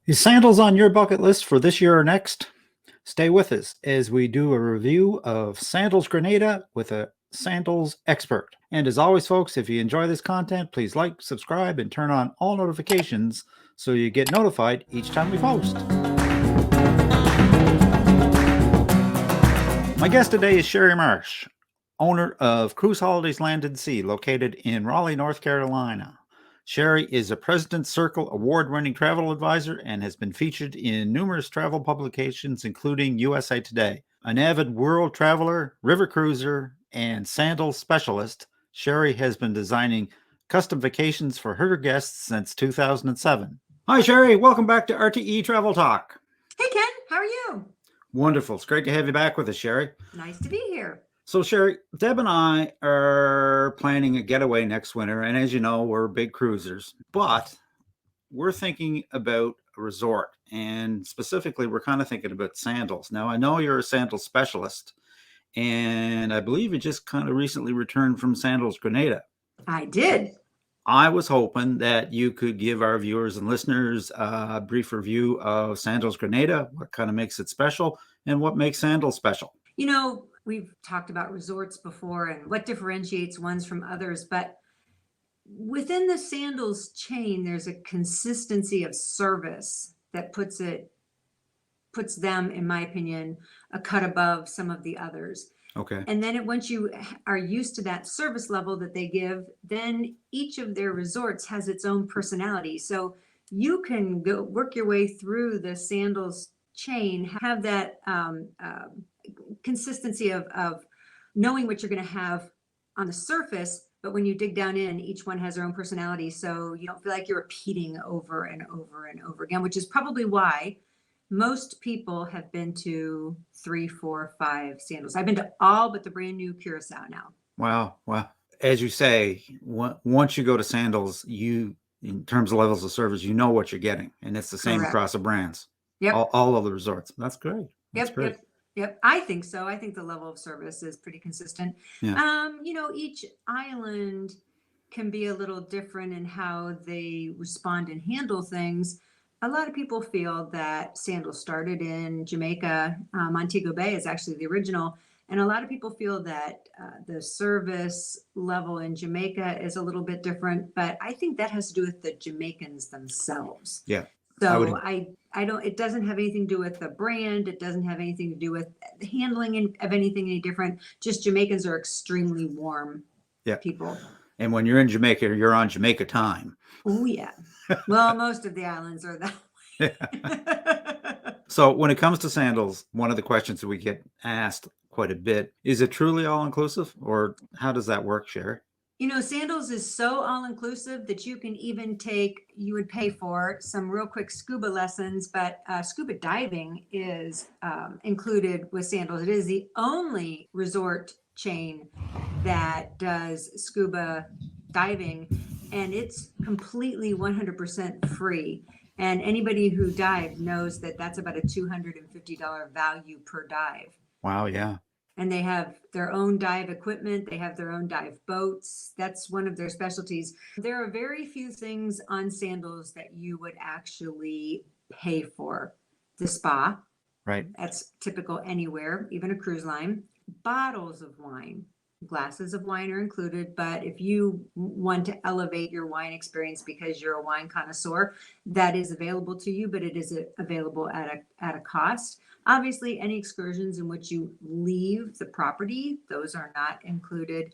Is Sandals on your bucket list for this year or next? Stay with us as we do a review of Sandals Grenada with a Sandals expert. And as always, folks, if you enjoy this content, please like, subscribe, and turn on all notifications so you get notified each time we post. My guest today is Shari Marsh, owner of Cruise Holidays Land and Sea, located in Raleigh, North Carolina. Shari is a President's Circle award-winning travel advisor and has been featured in numerous travel publications, including USA Today. An avid world traveler, river cruiser, and sandal specialist, Shari has been designing custom vacations for her guests since 2007. Hi, Shari. Welcome back to RTE Travel Talk. Hey, Ken. How are you? Wonderful. It's great to have you back with us, Shari. Nice to be here. So, Shari, Deb and I are planning a getaway next winter, and as you know, we're big cruisers, but we're thinking about a resort, and specifically, we're kind of thinking about sandals. Now, I know you're a sandal specialist, and I believe you just kind of recently returned from Sandals Grenada. I did. I was hoping that you could give our viewers and listeners a brief review of Sandals Grenada, what kind of makes it special, and what makes sandals special. You know, we've talked about resorts before and what differentiates ones from others, but within the sandals chain, there's a consistency of service that puts them, in my opinion, a cut above some of the others. Okay. And then once you are used to that service level that they give, then each of their resorts has its own personality. So you can go work your way through the sandals chain, have that consistency of knowing what you're going to have on the surface, but when you dig down in, each one has their own personality. So you don't feel like you're repeating over and over and over again, which is probably why most people have been to 3, 4, 5 sandals. I've been to all but the brand new Curacao now. Wow. Well, as you say, once you go to sandals, in terms of levels of service, you know what you're getting. And it's the same Correct. across the brands. Yep. All of the resorts. That's great. That's great. Yep. I think so. I think the level of service is pretty consistent. Yeah. Each island can be a little different in how they respond and handle things. A lot of people feel that sandals started in Jamaica. Montego Bay is actually the original. And a lot of people feel that the service level in Jamaica is a little bit different, but I think that has to do with the Jamaicans themselves. Yeah. So I don't, it doesn't have anything to do with the brand. It doesn't have anything to do with the handling of anything any different. Just Jamaicans are extremely warm people. And when you're in Jamaica, you're on Jamaica time. Oh, yeah. Well, most of the islands are that way. So when it comes to sandals, one of the questions that we get asked quite a bit, is it truly all-inclusive, or how does that work, Shari? Sandals is so all-inclusive that you can even you would pay for some real quick scuba lessons, but scuba diving is included with sandals. It is the only resort chain that does scuba diving, and it's completely 100% free. And anybody who dived knows that that's about a $250 value per dive. Wow, yeah. And they have their own dive equipment. They have their own dive boats. That's one of their specialties. There are very few things on sandals that you would actually pay for. The spa. Right. That's typical anywhere, even a cruise line. Bottles of wine. Glasses of wine are included, but if you want to elevate your wine experience because you're a wine connoisseur, that is available to you, but it is available at a cost. Obviously, any excursions in which you leave the property, those are not included.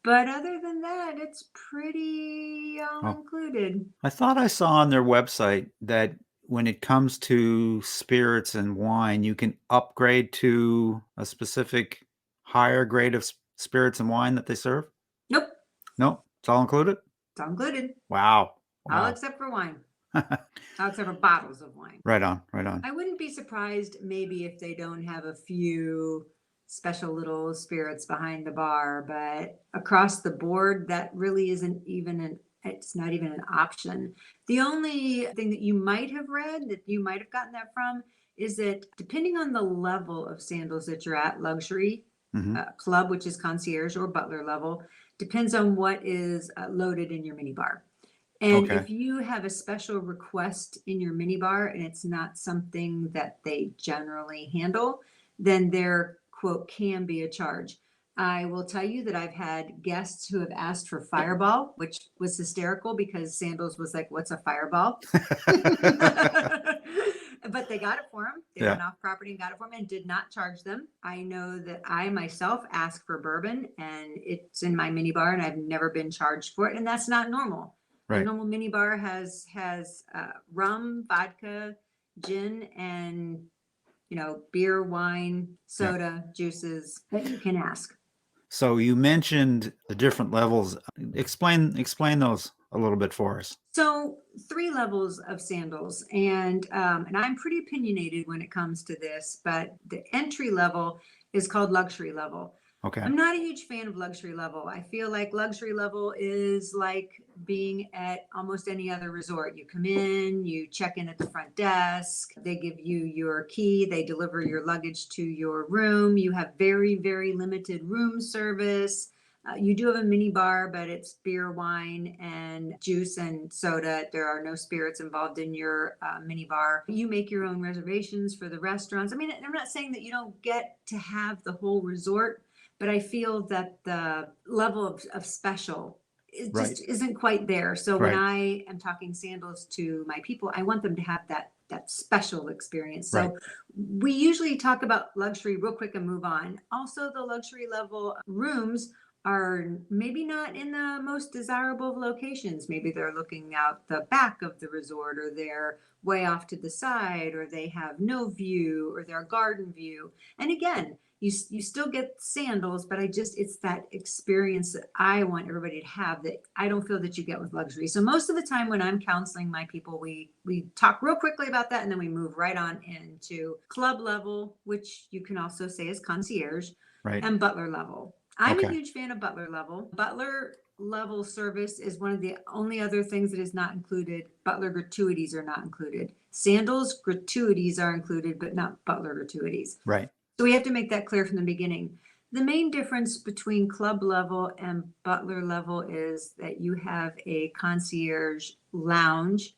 But other than that, it's pretty all included. I thought I saw on their website that when it comes to spirits and wine, you can upgrade to a specific higher grade of spirits and wine that they serve? Nope. It's all included? It's all included. Wow. All except for wine. All except for bottles of wine. Right on. I wouldn't be surprised maybe if they don't have a few special little spirits behind the bar, but across the board, that really isn't even it's not even an option. The only thing that you might have read, that you might have gotten that from, is that depending on the level of sandals that you're at, luxury, club, which is concierge, or butler level, depends on what is loaded in your minibar. And Okay. if you have a special request in your minibar and it's not something that they generally handle, then there, quote, can be a charge. I will tell you that I've had guests who have asked for Fireball, which was hysterical because Sandals was like, "What's a Fireball?" But they got it for them. They Yeah. went off property and got it for them and did not charge them. I know that I myself ask for bourbon and it's in my minibar and I've never been charged for it. And that's not normal. A Right. normal minibar has rum, vodka, gin, and beer, wine, Yeah. soda, juices that you can ask. So you mentioned the different levels. Explain those a little bit for us. So 3 levels of Sandals, and I'm pretty opinionated when it comes to this, but the entry level is called luxury level. Okay. I'm not a huge fan of luxury level. I feel like luxury level is like being at almost any other resort. You come in, you check in at the front desk, they give you your key, they deliver your luggage to your room. You have very, very limited room service. You do have a mini bar, but it's beer, wine, and juice and soda. There are no spirits involved in your mini bar. You make your own reservations for the restaurants. I mean, I'm not saying that you don't get to have the whole resort, but I feel that the level of special it Right. just isn't quite there. So when Right. I am talking Sandals to my people, I want them to have that special experience. Right. So we usually talk about luxury real quick and move on. Also, the luxury level rooms are maybe not in the most desirable of locations. Maybe they're looking out the back of the resort, or they're way off to the side, or they have no view, or they're garden view. And again, you still get Sandals, but it's that experience that I want everybody to have that I don't feel that you get with luxury. So most of the time when I'm counseling my people, we talk real quickly about that, and then we move right on into club level, which you can also say is concierge, Right. and butler level. I'm a Okay. huge fan of butler level. Butler level service is one of the only other things that is not included. Butler gratuities are not included. Sandals gratuities are included, but not butler gratuities. Right. So we have to make that clear from the beginning. The main difference between club level and butler level is that you have a concierge lounge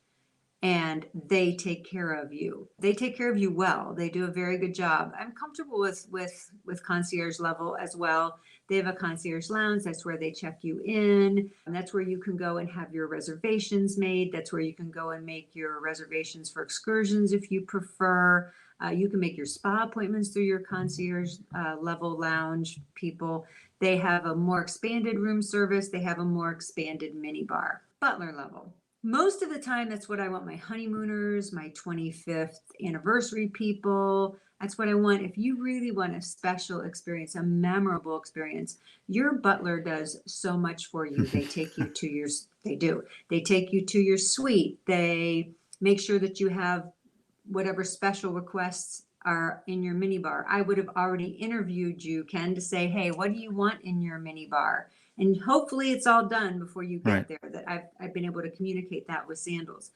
and they take care of you. They take care of you well. They do a very good job. I'm comfortable with concierge level as well. They have a concierge lounge. That's where they check you in. And that's where you can go and have your reservations made. That's where you can go and make your reservations for excursions if you prefer. You can make your spa appointments through your concierge level lounge people. They have a more expanded room service. They have a more expanded mini bar. Butler level. Most of the time, that's what I want my honeymooners, my 25th anniversary people. That's what I want. If you really want a special experience, a memorable experience, your butler does so much for you. They take you to they do. They take you to your suite. They make sure that you have whatever special requests are in your minibar. I would have already interviewed you, Ken, to say, hey, what do you want in your minibar? And hopefully it's all done before you get Right. there, that I've been able to communicate that with Sandals.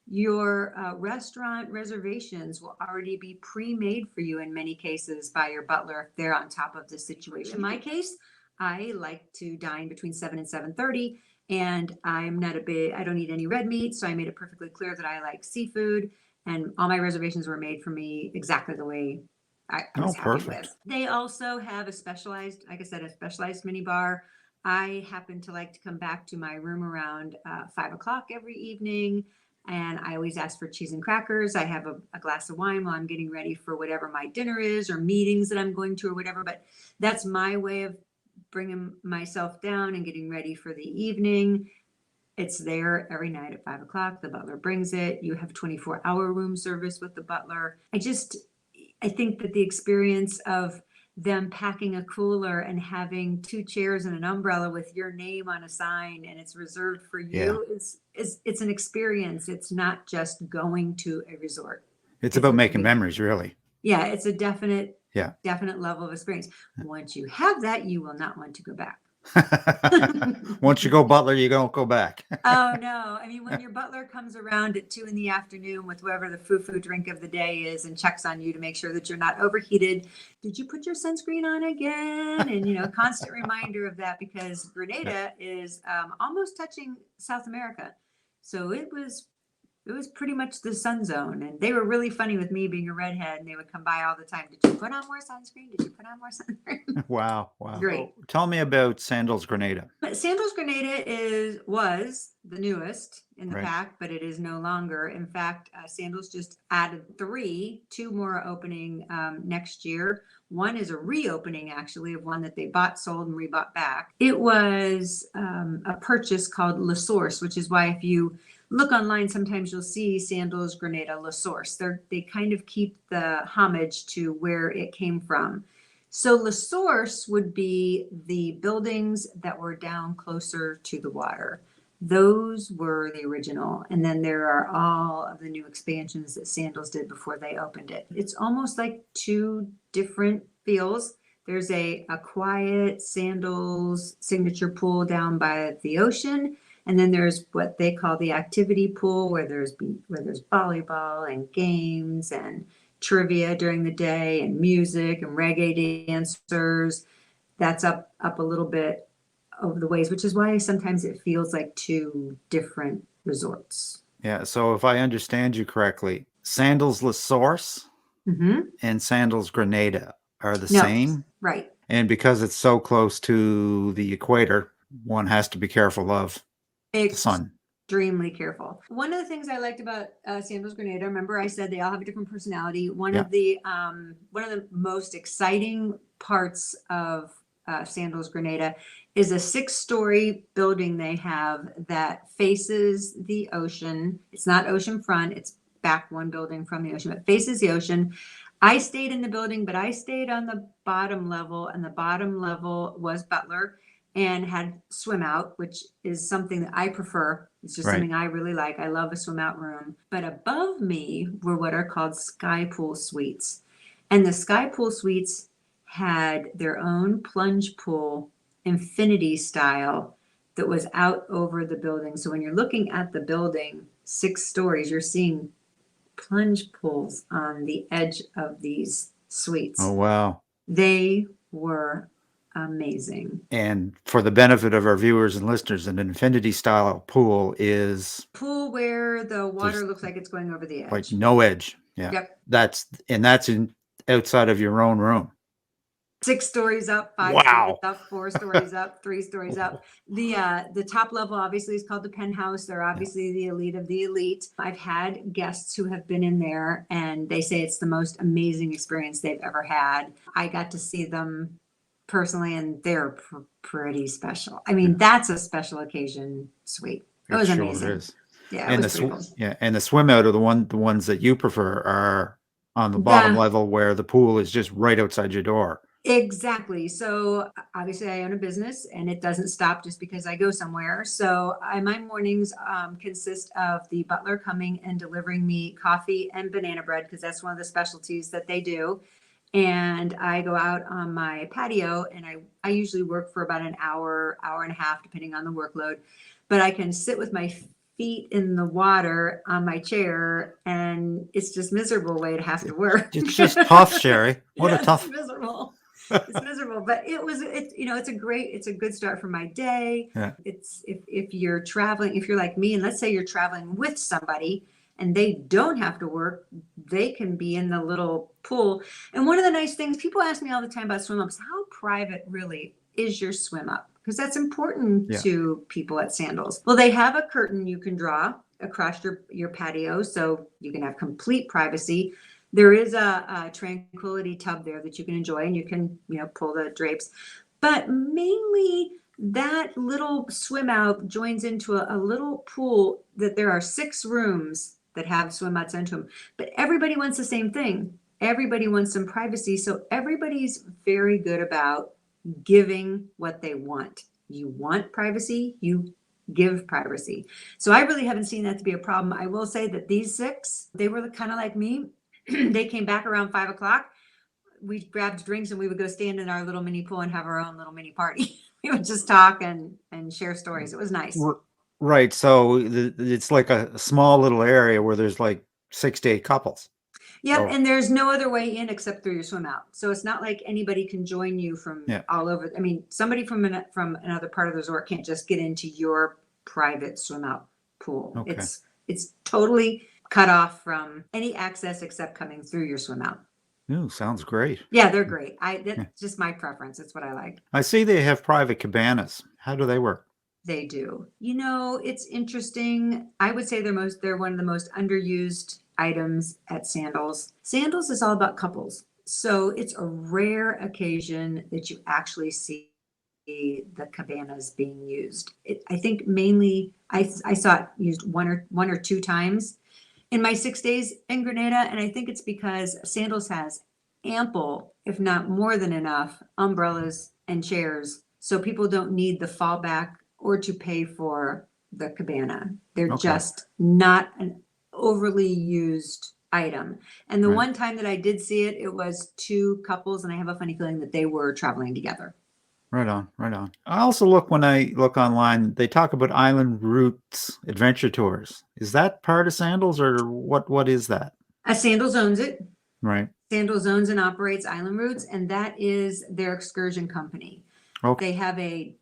Your restaurant reservations will already be pre-made for you in many cases by your butler if they're on top of the situation. In my case, I like to dine between 7 and 7:30, and I don't eat any red meat, so I made it perfectly clear that I like seafood, and all my reservations were made for me exactly the way I was happy Perfect. with. They also have a specialized, like I said, a specialized mini bar. I happen to like to come back to my room around 5 o'clock every evening. And I always ask for cheese and crackers. I have a glass of wine while I'm getting ready for whatever my dinner is or meetings that I'm going to or whatever. But that's my way of bringing myself down and getting ready for the evening. It's there every night at 5 o'clock. The butler brings it. You have 24-hour room service with the butler. I think that the experience of them packing a cooler and having 2 chairs and an umbrella with your name on a sign and it's reserved for you is it's an experience. It's not just going to a resort. It's about making memories, really. Yeah, it's a definite Yeah. level of experience. Once you have that, you will not want to go back. Once you go butler, you don't go back. Oh no. I mean, when your butler comes around at 2 PM with whatever the foo-foo drink of the day is and checks on you to make sure that you're not overheated. Did you put your sunscreen on again? And, constant reminder of that because Grenada is almost touching South America. So it was pretty much the sun zone. And they were really funny with me being a redhead, and they would come by all the time. Did you put on more sunscreen? Did you put on more sunscreen? Wow. Wow. Great. So tell me about Sandals Grenada. But Sandals Grenada was the newest in the Right. pack, but it is no longer. In fact, Sandals just added two more opening next year. One is a reopening, actually, of one that they bought, sold, and rebought back. It was a purchase called La Source, which is why if you look online, sometimes you'll see Sandals Grenada La Source. They kind of keep the homage to where it came from. So La Source would be the buildings that were down closer to the water. Those were the original. And then there are all of the new expansions that Sandals did before they opened it. It's almost like two different feels. There's a quiet Sandals signature pool down by the ocean. And then there's what they call the activity pool, where there's volleyball and games and trivia during the day and music and reggae dancers. That's up a little bit over the ways, which is why sometimes it feels like two different resorts. Yeah. So if I understand you correctly, Sandals La Source and Sandals Grenada are the same. Right. And because it's so close to the equator, one has to be careful of the sun. Extremely careful. One of the things I liked about Sandals Grenada, remember I said they all have a different personality. One of the most exciting parts of Sandals Grenada is a 6-story building they have that faces the ocean. It's not oceanfront, it's back one building from the ocean, but faces the ocean. I stayed in the building, but I stayed on the bottom level, and the bottom level was Butler and had swim out, which is something that I prefer. It's just something I really like. I love a swim out room. But above me were what are called sky pool suites. And the sky pool suites had their own plunge pool, infinity style, that was out over the building. So when you're looking at the building, 6 stories, you're seeing plunge pools on the edge of these suites. Oh, wow. They were amazing. And for the benefit of our viewers and listeners, an infinity style pool is pool where the water looks like it's going over the edge. Like no edge. Yeah. Yep. That's in outside of your own room. 6 stories up, 5 stories up, 4 stories up, 3 stories up. The top level obviously is called the penthouse. They're obviously the elite of the elite. I've had guests who have been in there and they say it's the most amazing experience they've ever had. I got to see them personally, and they're pretty special. I mean, that's a special occasion suite. It was amazing. Is. Yeah, and the swim out are the ones that you prefer are on the bottom level where the pool is just right outside your door. Exactly. So obviously I own a business and it doesn't stop just because I go somewhere. So my mornings consist of the butler coming and delivering me coffee and banana bread, because that's one of the specialties that they do. And I go out on my patio and I usually work for about an hour and a half, depending on the workload. But I can sit with my feet in the water on my chair, and it's just miserable way to have to work. It's just tough, Shari. What a tough. It's miserable. It's miserable, but it's a good start for my day. Yeah. It's if you're traveling, if you're like me, and let's say you're traveling with somebody and they don't have to work, they can be in the little pool. And one of the nice things, people ask me all the time about swim ups, how private really is your swim up? Because that's important to people at Sandals. Well, they have a curtain you can draw across your patio, so you can have complete privacy. There is a tranquility tub there that you can enjoy, and you can pull the drapes. But mainly that little swim out joins into a little pool that there are 6 rooms that have swim outs into them. But everybody wants the same thing. Everybody wants some privacy. So everybody's very good about giving what they want. You want privacy, you give privacy. So I really haven't seen that to be a problem. I will say that these 6, they were kind of like me. They came back around 5 o'clock. We grabbed drinks and we would go stand in our little mini pool and have our own little mini party. We would just talk and share stories. It was nice. Right. So it's like a small little area where there's like 6 to 8 couples. Yep, and there's no other way in except through your swim out. So it's not like anybody can join you from all over. I mean, somebody from another part of the resort can't just get into your private swim out pool. Okay. It's totally cut off from any access except coming through your swim out. Ooh, sounds great. Yeah, they're great. Yeah. That's just my preference. It's what I like. I see they have private cabanas. How do they work? They do. It's interesting. I would say they're one of the most underused items at Sandals. Sandals is all about couples. So it's a rare occasion that you actually see the cabanas being used. I think mainly I saw it used one or two times in my 6 days in Grenada, and I think it's because Sandals has ample, if not more than enough, umbrellas and chairs, so people don't need the fallback or to pay for the cabana. They're Okay. just not an overly used item. And the Right. one time that I did see it, it was two couples, and I have a funny feeling that they were traveling together. Right on, right on. I also look when I look online, they talk about island routes adventure tours. Is that part of Sandals or what is that? Sandals owns it. Right. Sandals owns and operates Island Routes, and that is their excursion company. Okay. They have a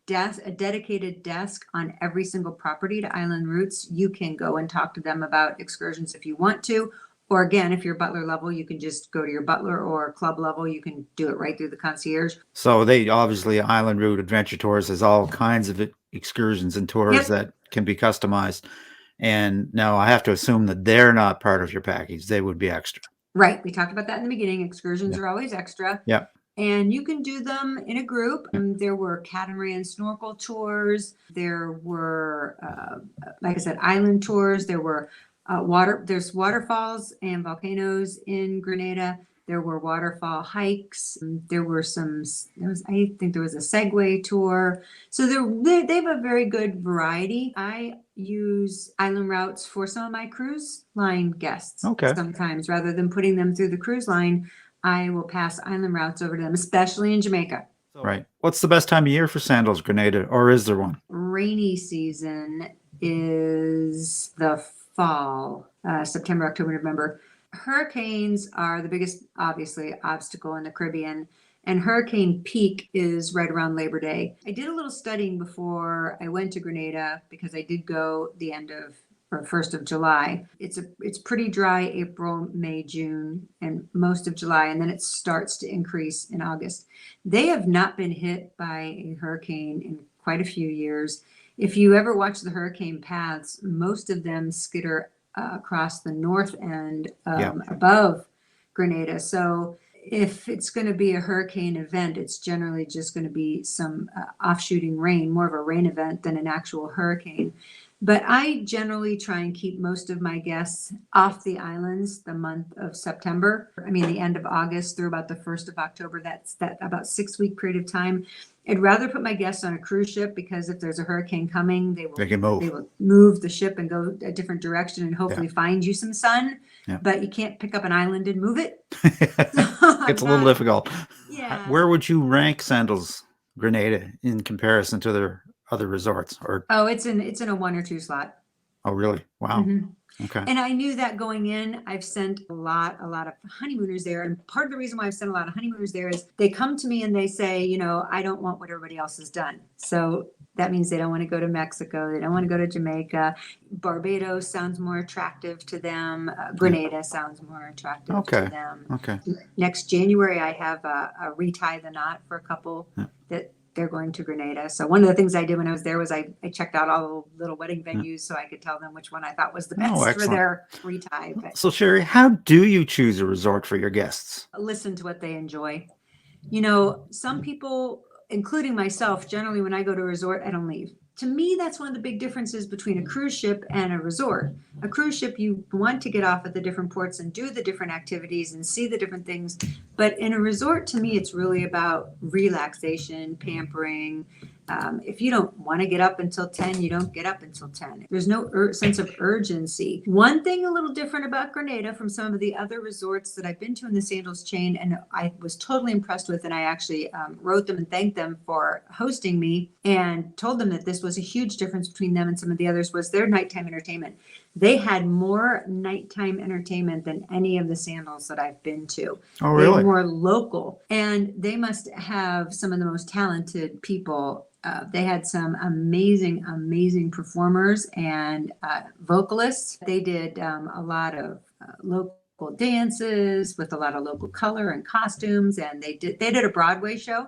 dedicated desk on every single property to Island Routes. You can go and talk to them about excursions if you want to. Or again, if you're butler level, you can just go to your butler, or club level, you can do it right through the concierge. So they obviously Island Route Adventure Tours has all kinds of excursions and tours Yep. that can be customized. And now I have to assume that they're not part of your package. They would be extra. Right. We talked about that in the beginning. Excursions Yeah. are always extra. Yep. And you can do them in a group. There were catamaran snorkel tours. There were, like I said, island tours. There were there's waterfalls and volcanoes in Grenada. There were waterfall hikes. There was I think there was a Segway tour. So they have a very good variety. I use island routes for some of my cruise line guests. Okay. Sometimes, rather than putting them through the cruise line, I will pass island routes over to them, especially in Jamaica. Right. What's the best time of year for Sandals Grenada, or is there one? Rainy season is the fall, September, October, November. Hurricanes are the biggest, obviously, obstacle in the Caribbean, and hurricane peak is right around Labor Day. I did a little studying before I went to Grenada because I did go the end of or 1st of July. It's pretty dry April, May, June, and most of July, and then it starts to increase in August. They have not been hit by a hurricane in quite a few years. If you ever watch the hurricane paths, most of them skitter across the north end above Grenada. So if it's going to be a hurricane event, it's generally just going to be some offshooting rain, more of a rain event than an actual hurricane. But I generally try and keep most of my guests off the islands the month of September. I mean, the end of August through about the 1st of October. That's that about 6-week period of time. I'd rather put my guests on a cruise ship because if there's a hurricane coming, they will move the ship and go a different direction and hopefully find you some sun. Yeah. But you can't pick up an island and move it. It's a little difficult. Yeah. Where would you rank Sandals Grenada in comparison to their other resorts? Or it's in a 1 or 2 slot. Oh, really? Wow. Mm-hmm. Okay. And I knew that going in. I've sent a lot of honeymooners there. And part of the reason why I've sent a lot of honeymooners there is they come to me and they say, I don't want what everybody else has done. So that means they don't want to go to Mexico. They don't want to go to Jamaica. Barbados sounds more attractive to them. Grenada sounds more attractive to them. Okay. Next January, I have a retie the knot for a couple that they're going to Grenada. So one of the things I did when I was there was I checked out all the little wedding venues so I could tell them which one I thought was the best for their retie. But so Shari, how do you choose a resort for your guests? Listen to what they enjoy. Some people, including myself, generally when I go to a resort, I don't leave. To me, that's one of the big differences between a cruise ship and a resort. A cruise ship, you want to get off at the different ports and do the different activities and see the different things. But in a resort, to me, it's really about relaxation, pampering. If you don't want to get up until 10, you don't get up until 10. There's no sense of urgency. One thing a little different about Grenada from some of the other resorts that I've been to in the Sandals chain, and I was totally impressed with, and I actually wrote them and thanked them for hosting me and told them that this was a huge difference between them and some of the others, was their nighttime entertainment. They had more nighttime entertainment than any of the Sandals that I've been to. Oh, They were really? more local, and they must have some of the most talented people. They had some amazing, amazing performers and vocalists. They did a lot of local dances with a lot of local color and costumes, and they did a Broadway show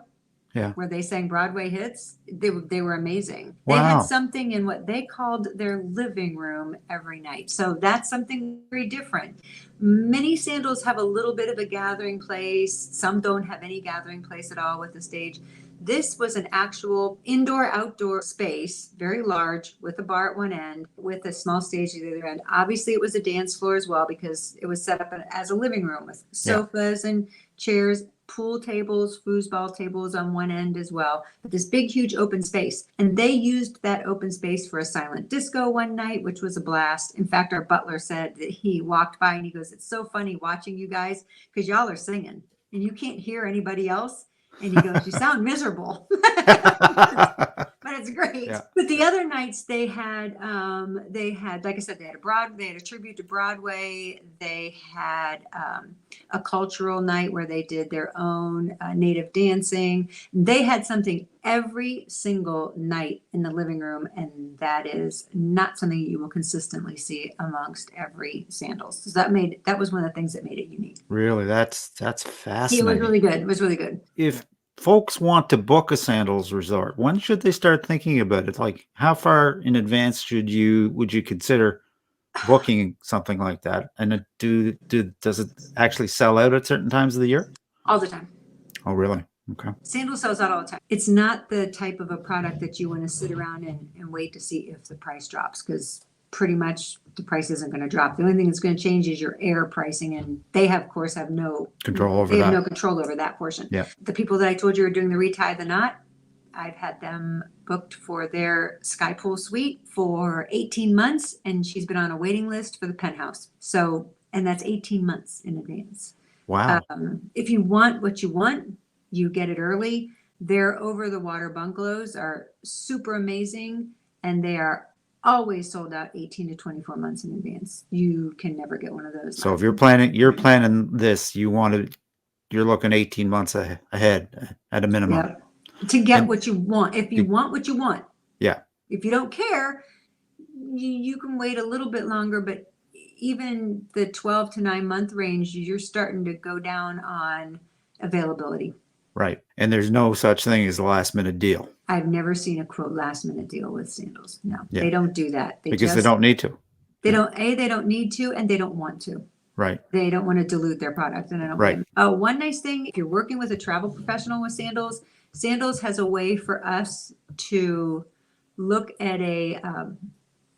Yeah. where they sang Broadway hits. They were amazing. They Wow. had something in what they called their living room every night. So that's something very different. Many Sandals have a little bit of a gathering place. Some don't have any gathering place at all with the stage. This was an actual indoor-outdoor space, very large, with a bar at one end, with a small stage at the other end. Obviously, it was a dance floor as well because it was set up as a living room with sofas and chairs, pool tables, foosball tables on one end as well. But this big, huge open space. And they used that open space for a silent disco one night, which was a blast. In fact, our butler said that he walked by and he goes, "It's so funny watching you guys because y'all are singing and you can't hear anybody else." And he goes, "You sound miserable." But it's great. Yeah. But the other nights they had, like I said, they had a tribute to Broadway. They had a cultural night where they did their own native dancing. They had something every single night in the living room, and that is not something you will consistently see amongst every Sandals. So that was one of the things that made it unique. Really, that's It was fascinating. really good. It was really good. If folks want to book a Sandals resort, when should they start thinking about it? Like, how far in advance would you consider booking something like that? And does it actually sell out at certain times of the year? All the time. Oh, really? Okay. Sandals sells out all the time. It's not the type of a product that you want to sit around and wait to see if the price drops, because pretty much the price isn't going to drop. The only thing that's going to change is your air pricing, and they have, of course, have no Control over they have that. no control over that portion. Yeah. The people that I told you are doing the retie the knot, I've had them booked for their sky pool suite for 18 months, and she's been on a waiting list for the penthouse. So, and that's 18 months in advance. Wow. If you want what you want, you get it early. Their over the water bungalows are super amazing, and they are always sold out 18 to 24 months in advance. You can never get one of those. So if you're planning this, you're looking 18 months ahead at a minimum. Yep. To get And- what you want. If you want what you want. Yeah. If you don't care, you can wait a little bit longer, but even the 12 to 9 month range, you're starting to go down on availability. Right. And there's no such thing as a last minute deal I've never seen a quote last minute deal with Sandals. No, Yeah. they don't do that. because they don't need to. They don't need to, and they don't want to. Right. They don't want to dilute their product, and I don't Right. blame them. One nice thing, if you're working with a travel professional with Sandals, Sandals has a way for us to look at a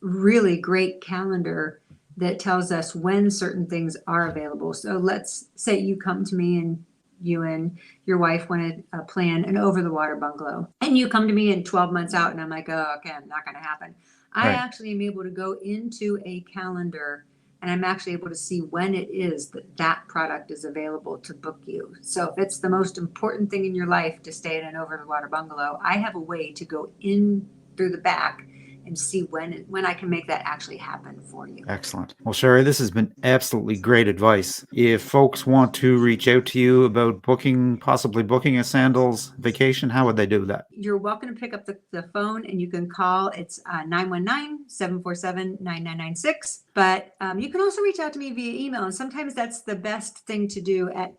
really great calendar that tells us when certain things are available. So let's say you come to me and you and your wife want to plan an over the water bungalow, and you come to me in 12 months out, and I'm like, "Oh, okay, not going to happen." I Right. actually am able to go into a calendar, and I'm actually able to see when it is that product is available to book you. So if it's the most important thing in your life to stay in an over the water bungalow, I have a way to go in through the back and see when I can make that actually happen for you. Excellent. Well, Shari, this has been absolutely great advice. If folks want to reach out to you about possibly booking a Sandals vacation, how would they do that? You're welcome to pick up the phone, and you can call. It's 919-747-9996. But you can also reach out to me via email, and sometimes that's the best thing to do at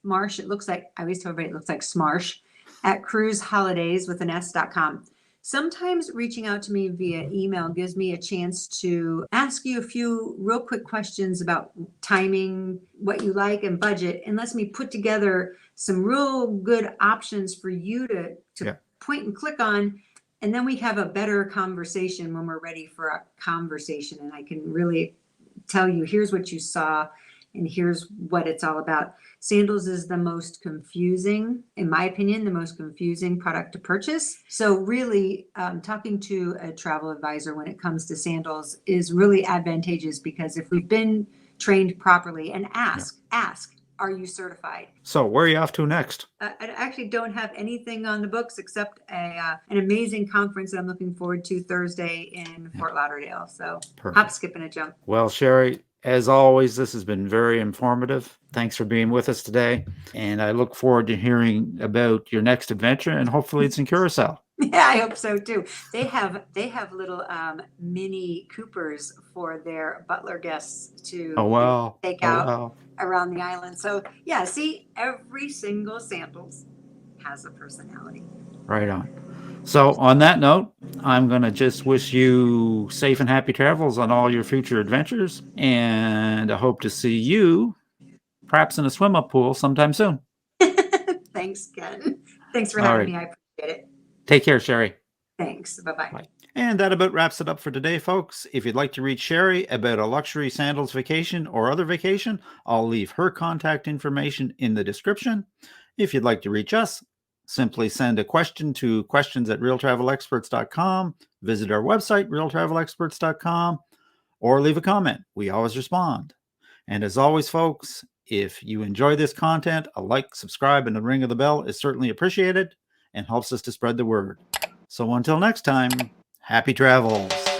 Marsh. It looks like, I always tell everybody it looks like Smarsh, at cruiseholidays with an S.com. Sometimes reaching out to me via email gives me a chance to ask you a few real quick questions about timing, what you like, and budget, and lets me put together some real good options for you to Yeah. point and click on. And then we have a better conversation when we're ready for a conversation. And I can really tell you, here's what you saw and here's what it's all about. Sandals is the most confusing, in my opinion, the most confusing product to purchase. So really talking to a travel advisor when it comes to Sandals is really advantageous, because if we've been trained properly, and ask, are you certified? So where are you off to next? I actually don't have anything on the books except an amazing conference that I'm looking forward to Thursday in Fort Lauderdale. So Perfect. hop, skip, and a jump. Well, Shari, as always, this has been very informative. Thanks for being with us today. And I look forward to hearing about your next adventure, and hopefully it's in Curacao. Yeah, I hope so too. They have little Mini Coopers for their butler guests to Oh, wow. take Oh, out wow. around the island. So yeah, see, every single Sandals has a personality. Right on. So on that note, I'm going to just wish you safe and happy travels on all your future adventures. And I hope to see you perhaps in a swim up pool sometime soon. Thanks, Ken. Thanks for All having right. me. I appreciate it. Take care, Shari. Thanks. Bye-bye. Bye. And that about wraps it up for today, folks. If you'd like to reach Shari about a luxury sandals vacation or other vacation, I'll leave her contact information in the description. If you'd like to reach us, simply send a question to questions@realtravelexperts.com, visit our website, realtravelexperts.com, or leave a comment. We always respond. And as always, folks, if you enjoy this content, a like, subscribe, and a ring of the bell is certainly appreciated and helps us to spread the word. So until next time, happy travels.